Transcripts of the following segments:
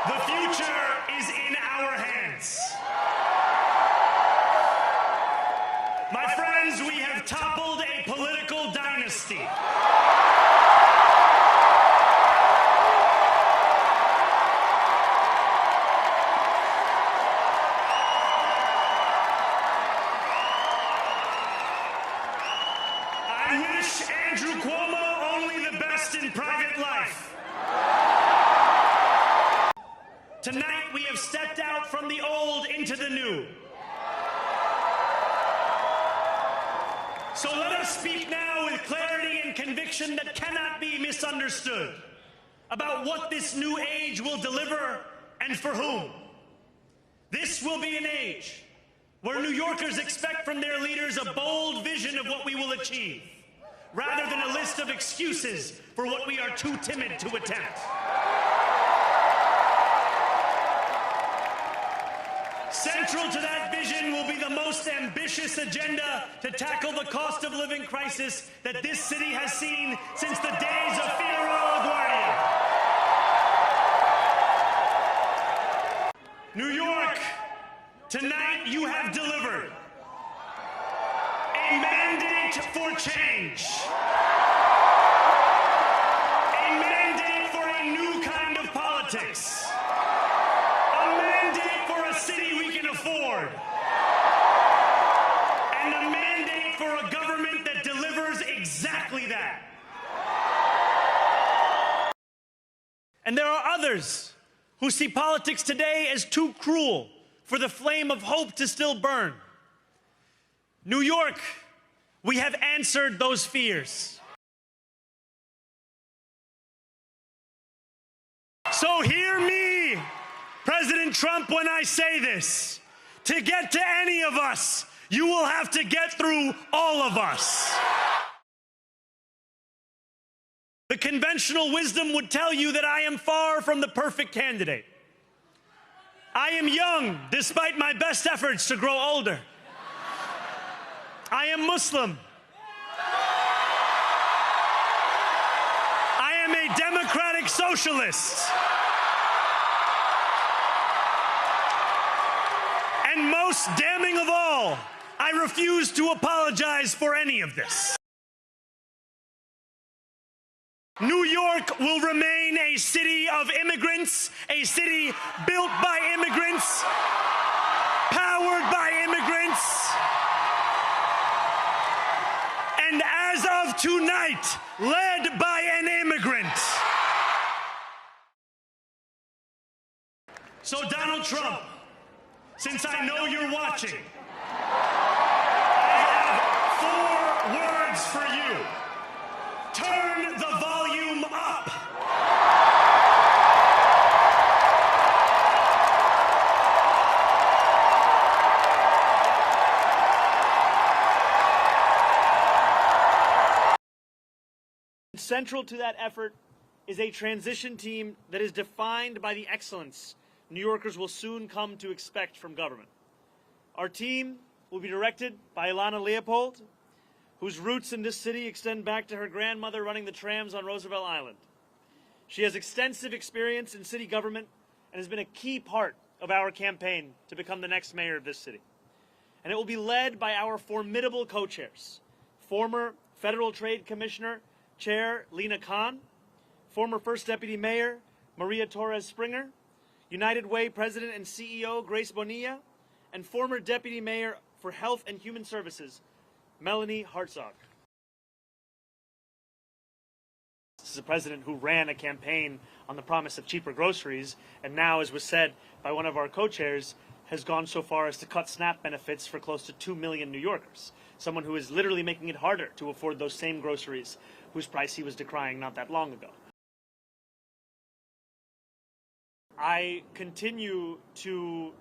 The future is in our hands. My friends, we have toppled a political dynasty. I wish Andrew Cuomo only the best in private life. Tonight, we have stepped out from the old into the new. So let us speak now with clarity and conviction that cannot be misunderstood about what this new age will deliver and for whom. This will be an age where New Yorkers expect from their leaders a bold vision of what we will achieve, rather than a list of excuses for what we are too timid to attempt. Central to that vision will be the most ambitious agenda to tackle the cost of living crisis that this city has seen since the days of Figueroa LaGuardia. New York, tonight you have delivered a mandate for change, a mandate for a new kind of politics, a mandate for a city we can afford, and a mandate for a government that delivers exactly that. And there are others who see politics today as too cruel for the flame of hope to still burn. New York, we have answered those fears. So hear me, President Trump, when I say this. To get to any of us, you will have to get through all of us. The conventional wisdom would tell you that I am far from the perfect candidate. I am young, despite my best efforts to grow older. I am Muslim. I am a democratic socialist. And most damning of all, I refuse to apologize for any of this. New York will remain a city of immigrants, a city built by immigrants, powered by immigrants, and as of tonight, led by an immigrant. So Donald Trump, since I know you're watching, I have 4 words for you. Turn the volume up. Central to that effort is a transition team that is defined by the excellence New Yorkers will soon come to expect from government. Our team will be directed by Ilana Leopold, whose roots in this city extend back to her grandmother running the trams on Roosevelt Island. She has extensive experience in city government and has been a key part of our campaign to become the next mayor of this city. And it will be led by our formidable co-chairs, former Federal Trade Commissioner Chair Lena Khan, former First Deputy Mayor Maria Torres Springer, United Way President and CEO Grace Bonilla, and former Deputy Mayor for Health and Human Services Melanie Hartzog. This is a president who ran a campaign on the promise of cheaper groceries, and now, as was said by one of our co-chairs, has gone so far as to cut SNAP benefits for close to 2 million New Yorkers. Someone who is literally making it harder to afford those same groceries whose price he was decrying not that long ago. I continue to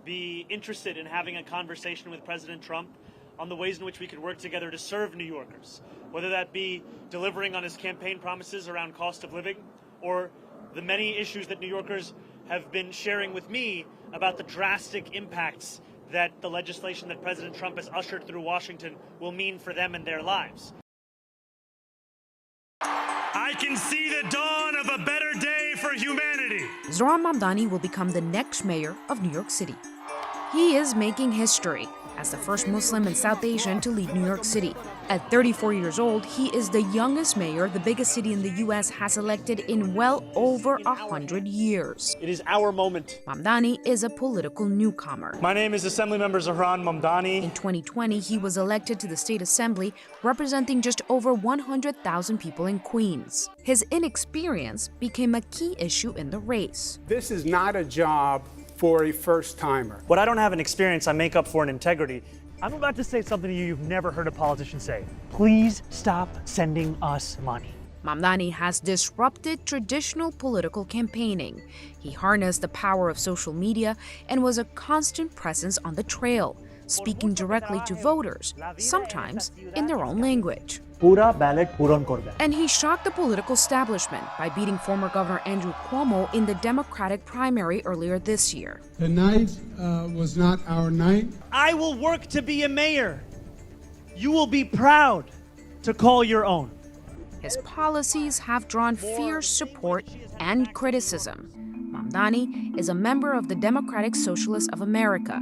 be interested in having a conversation with President Trump on the ways in which we could work together to serve New Yorkers, whether that be delivering on his campaign promises around cost of living, or the many issues that New Yorkers have been sharing with me about the drastic impacts that the legislation that President Trump has ushered through Washington will mean for them and their lives. I can see the dawn of a better day for humanity. Zohran Mamdani will become the next mayor of New York City. He is making history as the first Muslim and South Asian to lead New York City. At 34 years old, he is the youngest mayor the biggest city in the U.S. has elected in well over 100 years. It is our moment. Mamdani is a political newcomer. My name is Assemblymember Zohran Mamdani. In 2020, he was elected to the State Assembly, representing just over 100,000 people in Queens. His inexperience became a key issue in the race. This is not a job for a first-timer. What I don't have in experience, I make up for in integrity. I'm about to say something to you you've never heard a politician say. Please stop sending us money. Mamdani has disrupted traditional political campaigning. He harnessed the power of social media and was a constant presence on the trail, speaking directly to voters, sometimes in their own language. Pura ballot puron korbe. And he shocked the political establishment by beating former Governor Andrew Cuomo in the Democratic primary earlier this year. The night was not our night. I will work to be a mayor. You will be proud to call your own. His policies have drawn fierce support and criticism. Mamdani is a member of the Democratic Socialist of America.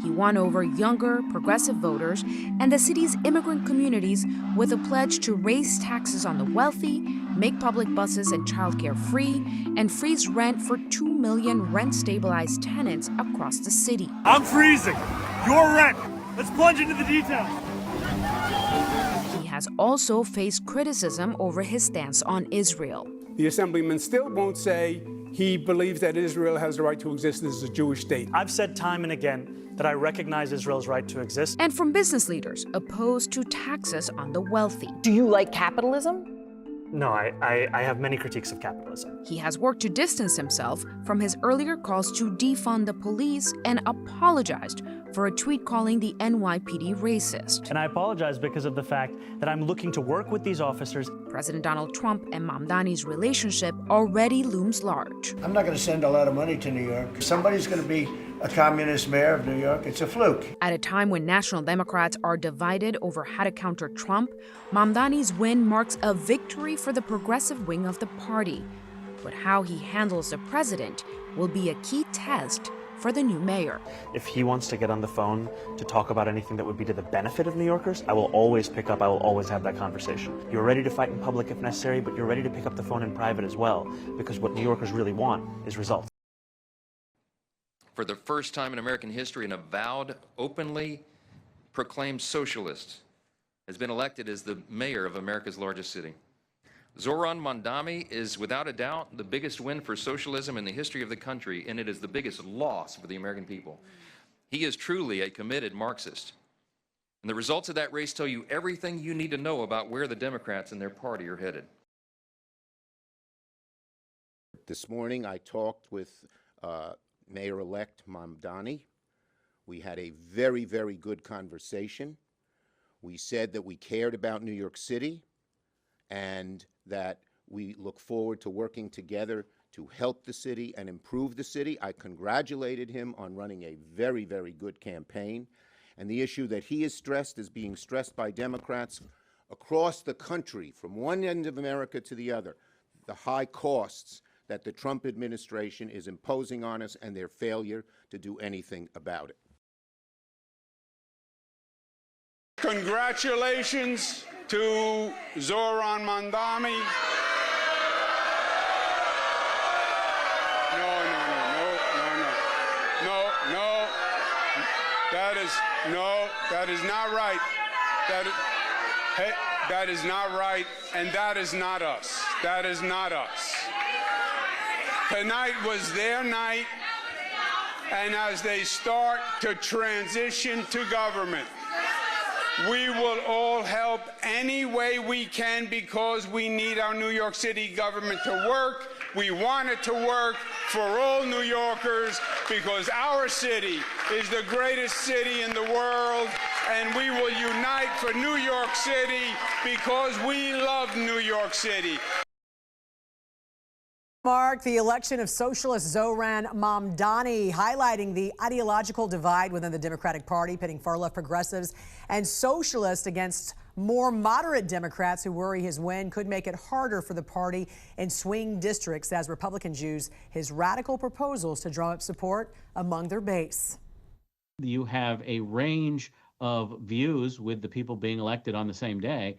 He won over younger, progressive voters and the city's immigrant communities with a pledge to raise taxes on the wealthy, make public buses and childcare free, and freeze rent for 2 million rent-stabilized tenants across the city. I'm freezing. Your rent. Let's plunge into the details. He has also faced criticism over his stance on Israel. The Assemblyman still won't say he believes that Israel has the right to exist as a Jewish state. I've said time and again that I recognize Israel's right to exist. And from business leaders opposed to taxes on the wealthy. Do you like capitalism? No, I have many critiques of capitalism. He has worked to distance himself from his earlier calls to defund the police and apologized for a tweet calling the NYPD racist. And I apologize because of the fact that I'm looking to work with these officers. President Donald Trump and Mamdani's relationship already looms large. I'm not going to send a lot of money to New York. Somebody's going to be a communist mayor of New York. It's a fluke. At a time when national Democrats are divided over how to counter Trump, Mamdani's win marks a victory for the progressive wing of the party. But how he handles the president will be a key test for the new mayor. If he wants to get on the phone to talk about anything that would be to the benefit of New Yorkers, I will always pick up, I will always have that conversation. You're ready to fight in public if necessary, but you're ready to pick up the phone in private as well, because what New Yorkers really want is results. For the first time in American history, an avowed, openly proclaimed socialist has been elected as the mayor of America's largest city. Zohran Mamdani is, without a doubt, the biggest win for socialism in the history of the country, and it is the biggest loss for the American people. He is truly a committed Marxist. And the results of that race tell you everything you need to know about where the Democrats and their party are headed. This morning, I talked with Mayor-elect Mamdani. We had a very, very good conversation. We said that we cared about New York City and that we look forward to working together to help the city and improve the city. I congratulated him on running a very, very good campaign. And the issue that he has stressed is being stressed by Democrats across the country, from one end of America to the other, the high costs that the Trump administration is imposing on us and their failure to do anything about it. Congratulations to Zohran Mamdani. No. That is not right. That is not right, and that is not us. That is not us. Tonight was their night, and as they start to transition to government, we will all help any way we can because we need our New York City government to work. We want it to work for all New Yorkers because our city is the greatest city in the world, and we will unite for New York City because we love New York City. Mark, the election of socialist Zohran Mamdani, highlighting the ideological divide within the Democratic Party, pitting far-left progressives and socialists against more moderate Democrats who worry his win could make it harder for the party in swing districts as Republicans use his radical proposals to drum up support among their base. You have a range of views with the people being elected on the same day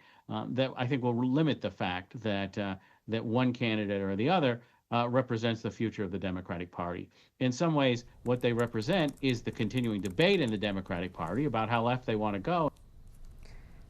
that I think will limit the fact that that one candidate or the other represents the future of the Democratic Party. In some ways, what they represent is the continuing debate in the Democratic Party about how left they want to go.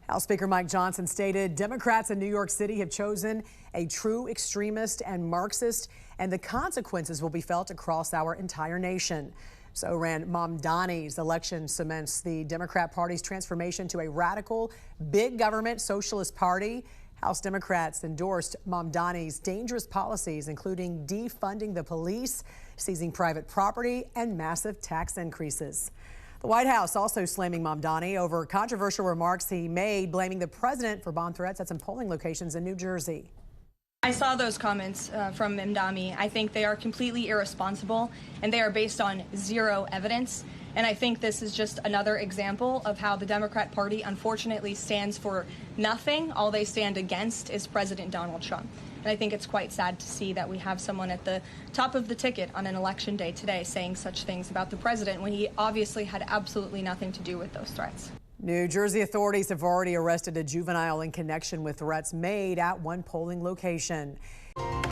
House Speaker Mike Johnson stated Democrats in New York City have chosen a true extremist and Marxist, and the consequences will be felt across our entire nation. Zohran Mamdani's election cements the Democrat Party's transformation to a radical, big government socialist party. House Democrats endorsed Mamdani's dangerous policies, including defunding the police, seizing private property, and massive tax increases. The White House also slamming Mamdani over controversial remarks he made, blaming the president for bomb threats at some polling locations in New Jersey. I saw those comments from Mamdani. I think they are completely irresponsible, and they are based on zero evidence. And I think this is just another example of how the Democrat Party unfortunately stands for nothing. All they stand against is President Donald Trump. And I think it's quite sad to see that we have someone at the top of the ticket on an election day today saying such things about the president when he obviously had absolutely nothing to do with those threats. New Jersey authorities have already arrested a juvenile in connection with threats made at one polling location. I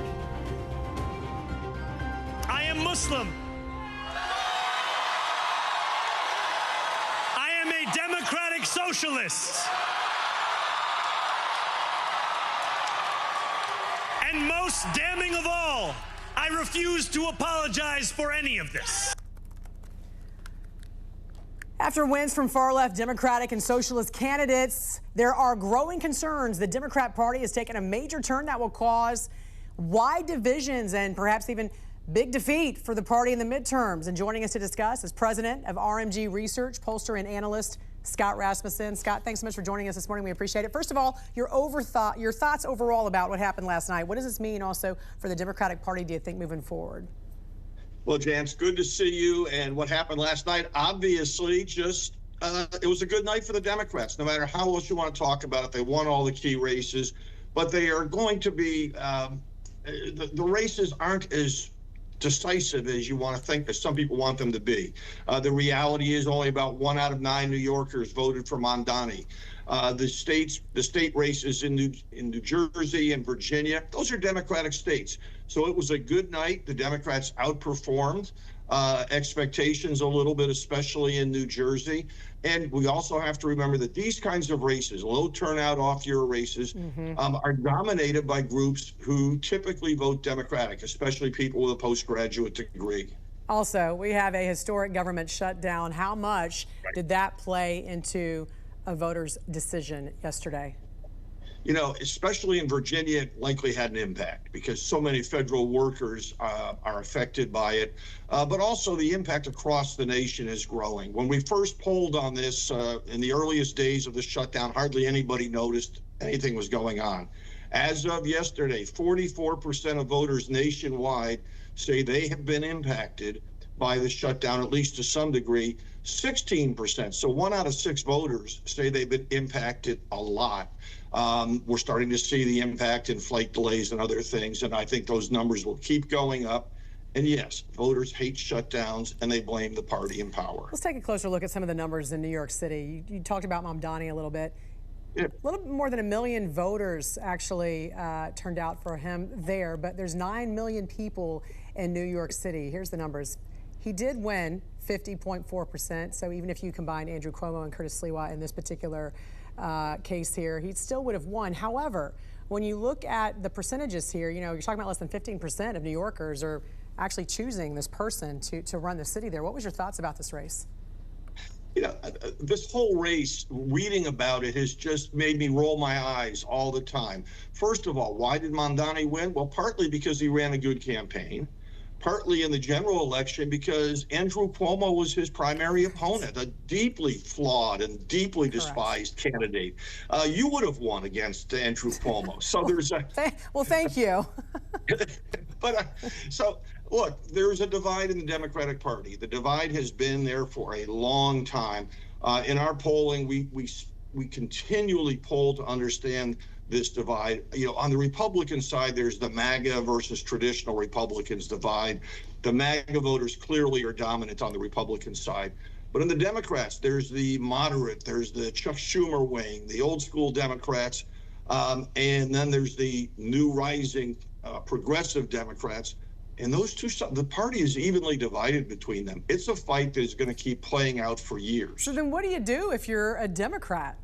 am Muslim. I am a democratic socialist. And most damning of all, I refuse to apologize for any of this. After wins from far-left Democratic and socialist candidates, there are growing concerns the Democrat Party has taken a major turn that will cause wide divisions and perhaps even big defeat for the party in the midterms. And joining us to discuss is president of RMG Research, pollster and analyst Scott Rasmussen. Scott, thanks so much for joining us this morning. We appreciate it. First of all, your thoughts overall about what happened last night. What does this mean also for the Democratic Party, do you think, moving forward? Well, Jan, it's good to see you. And what happened last night, obviously, just it was a good night for the Democrats. No matter how else you want to talk about it, they won all the key races. But they are going to be the races aren't as decisive as you want to think, as some people want them to be. The reality is only about 1 out of 9 New Yorkers voted for Mamdani. The state races in New Jersey and Virginia, those are Democratic states. So it was a good night. The Democrats outperformed expectations a little bit, especially in New Jersey. And we also have to remember that these kinds of races, low turnout off-year races, are dominated by groups who typically vote Democratic, especially people with a postgraduate degree. Also, we have a historic government shutdown. How much did that play into a voter's decision yesterday? You know, especially in Virginia, it likely had an impact because so many federal workers are affected by it. But also the impact across the nation is growing. When we first polled on this in the earliest days of the shutdown, hardly anybody noticed anything was going on. As of yesterday, 44% of voters nationwide say they have been impacted by the shutdown, at least to some degree. 16%, so 1 out of 6 voters say they've been impacted a lot. We're starting to see the impact in flight delays and other things, and I think those numbers will keep going up. And yes, voters hate shutdowns, and they blame the party in power. Let's take a closer look at some of the numbers in New York City. You talked about Mamdani a little bit. Yeah. A little bit more than 1 million voters actually turned out for him there, but there's 9 million people in New York City. Here's the numbers. He did win 50.4%, so even if you combine Andrew Cuomo and Curtis Sliwa in this particular case here, he still would have won. However, when you look at the percentages here, you know, you're talking about less than 15% of New Yorkers are actually choosing this person to run the city there. What was your thoughts about this race? You know, this whole race, reading about it has just made me roll my eyes all the time. First of all, why did Mamdani win? Well, partly because he ran a good campaign. Partly in the general election because Andrew Cuomo was his primary opponent, a deeply flawed and deeply despised candidate. You would have won against Andrew Cuomo. So there's a... Well, thank you. So look, there's a divide in the Democratic Party. The divide has been there for a long time. In our polling, we continually poll to understand this divide. You know, on the Republican side, there's the MAGA versus traditional Republicans divide. The MAGA voters clearly are dominant on the Republican side. But in the Democrats, there's the moderate, there's the Chuck Schumer wing, the old school Democrats, and then there's the new rising progressive Democrats. And those two, the party is evenly divided between them. It's a fight that is going to keep playing out for years. So then what do you do if you're a Democrat?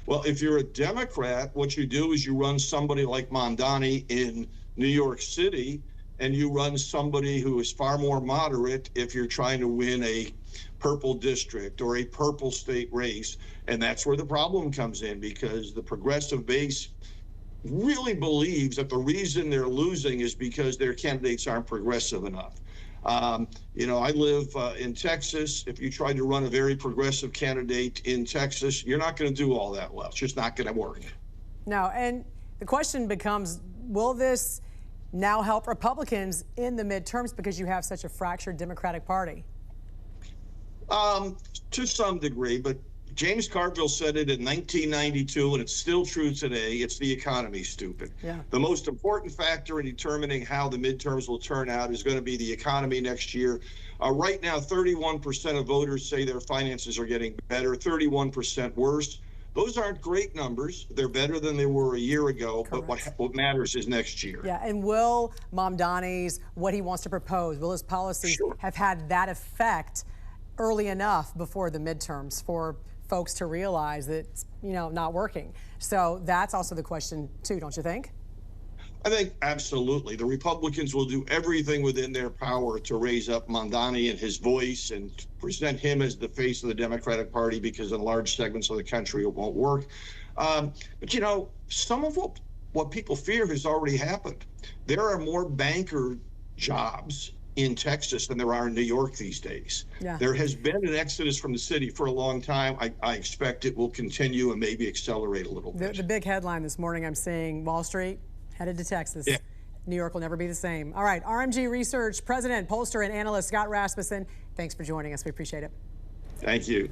Well, if you're a Democrat, what you do is you run somebody like Mamdani in New York City, and you run somebody who is far more moderate if you're trying to win a purple district or a purple state race. And that's where the problem comes in, because the progressive base really believes that the reason they're losing is because their candidates aren't progressive enough. You know, I live in Texas. If you try to run a very progressive candidate in Texas, you're not going to do all that well. It's just not going to work. No, and the question becomes, will this now help Republicans in the midterms because you have such a fractured Democratic Party? To some degree, but James Carville said it in 1992, and it's still true today. It's the economy, stupid. Yeah. The most important factor in determining how the midterms will turn out is going to be the economy next year. Right now, 31% of voters say their finances are getting better, 31% worse. Those aren't great numbers. They're better than they were a year ago. Correct. But what matters is next year. Yeah, and will Mamdani's, what he wants to propose, will his policies have had that effect early enough before the midterms for folks to realize that it's, you know, not working? So that's also the question too, don't you think? I think absolutely. The Republicans will do everything within their power to raise up Mamdani and his voice and present him as the face of the Democratic Party, because in large segments of the country it won't work. But you know, some of what people fear has already happened. There are more banker jobs in Texas than there are in New York these days. Yeah. There has been an exodus from the city for a long time. I expect it will continue and maybe accelerate a little bit. The big headline this morning I'm seeing, Wall Street headed to Texas. Yeah. New York will never be the same. All right, RMG Research President, pollster, and analyst Scott Rasmussen, thanks for joining us. We appreciate it. Thank you.